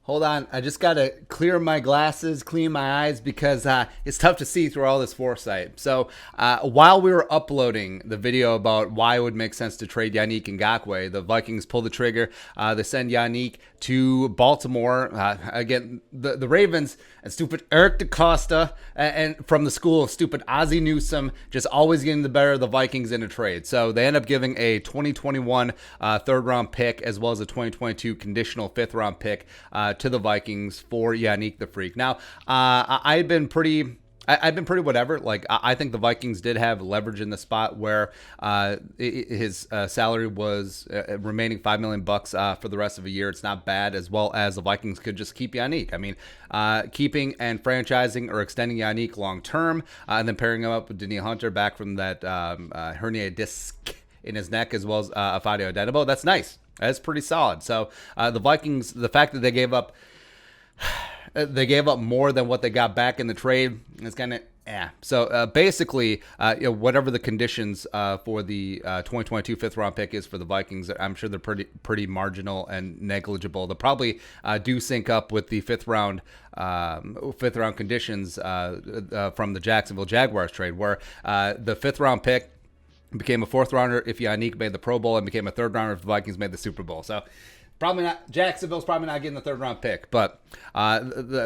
Hold on, I just gotta clear my glasses, clean my eyes because it's tough to see through all this foresight. So while we were uploading the video about why it would make sense to trade Yannick Ngakoue, the Vikings pull the trigger. They send Yannick to Baltimore. Again, the Ravens and stupid Eric DeCosta and from the school of stupid Ozzie Newsome just always getting the better of the Vikings in a trade. So they end up giving a 2021 third-round pick as well as a 2022 conditional fifth-round pick to the Vikings for Yannick The Freak. Now, I've been pretty whatever. Like, I think the Vikings did have leverage in the spot where his salary was remaining $5 million for the rest of a year. It's not bad, as well as the Vikings could just keep Yannick. I mean, keeping and franchising or extending Yannick long term, and then pairing him up with Danielle Hunter back from that herniated disc in his neck, as well as Afadio Odenigbo. That's nice. That's pretty solid. So the Vikings, the fact that they gave up more than what they got back in the trade, it's kind of So basically, whatever the conditions for the 2022 fifth round pick is for the Vikings, I'm sure they're pretty marginal and negligible. They'll probably do sync up with the fifth round conditions from the Jacksonville Jaguars trade, where the fifth round pick became a fourth rounder if Yannick made the Pro Bowl, and became a third rounder if the Vikings made the Super Bowl. So probably not. Jacksonville's probably not getting the third round pick, but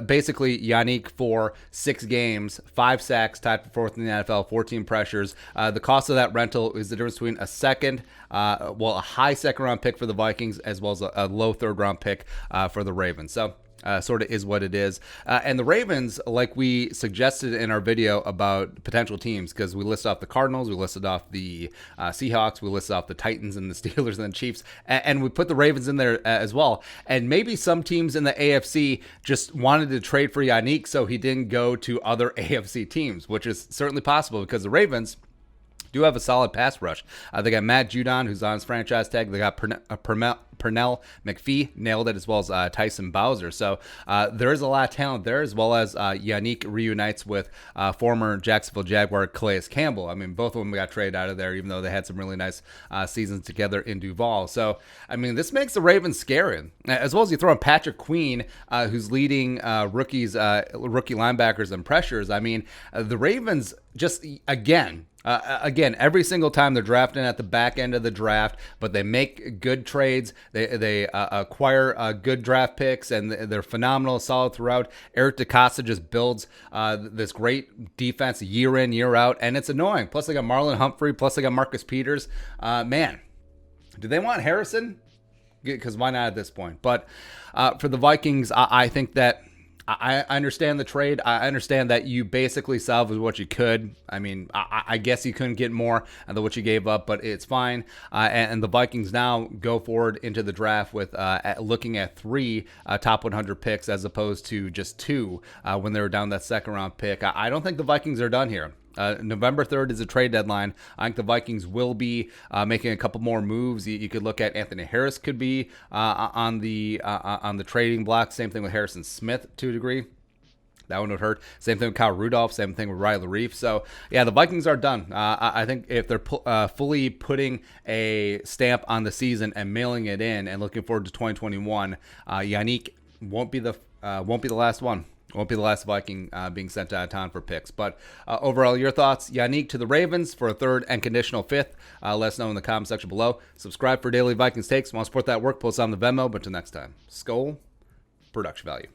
basically Yannick for 6 games, 5 sacks, tied for fourth in the NFL, 14 pressures. The cost of that rental is the difference between a high second round pick for the Vikings as well as a low third round pick for the Ravens. So sort of is what it is. And the Ravens, like we suggested in our video about potential teams, because we listed off the Cardinals, we listed off the Seahawks, we listed off the Titans and the Steelers and the Chiefs, and we put the Ravens in there as well. And maybe some teams in the AFC just wanted to trade for Yannick so he didn't go to other AFC teams, which is certainly possible because the Ravens do have a solid pass rush. They got Matt Judon, who's on his franchise tag. They got Pernell McPhee, nailed it, as well as Tyson Bowser. So there is a lot of talent there, as well as Yannick reunites with former Jacksonville Jaguar Calais Campbell. I mean, both of them got traded out of there, even though they had some really nice seasons together in Duval. So, I mean, this makes the Ravens scary. As well as you throw in Patrick Queen, who's leading rookie linebackers and pressures. I mean, the Ravens just, again, every single time they're drafting at the back end of the draft, but they make good trades. They acquire good draft picks, and they're phenomenal, solid throughout. Eric DeCosta just builds this great defense year in, year out, and it's annoying. Plus, they got Marlon Humphrey. Plus, they got Marcus Peters. Man, do they want Harrison? Because why not at this point? But for the Vikings, I think that I understand the trade. I understand that you basically salvaged what you could. I mean, I guess you couldn't get more than what you gave up, but it's fine. And the Vikings now go forward into the draft with looking at 3 top 100 picks as opposed to just 2 when they were down that second round pick. I don't think the Vikings are done here. November 3rd is a trade deadline. I think the Vikings will be making a couple more moves. You could look at Anthony Harris could be on the trading block. Same thing with Harrison Smith to a degree. That one would hurt. Same thing with Kyle Rudolph. Same thing with Riley Reif. So, yeah, the Vikings are done. I think if they're fully putting a stamp on the season and mailing it in and looking forward to 2021, Yannick won't be the last one. Won't be the last Viking being sent out of town for picks. But overall, your thoughts. Yannick to the Ravens for a third and conditional fifth. Let us know in the comment section below. Subscribe for daily Vikings takes. Want to support that work, post on the Venmo. But until next time, Skol, production value.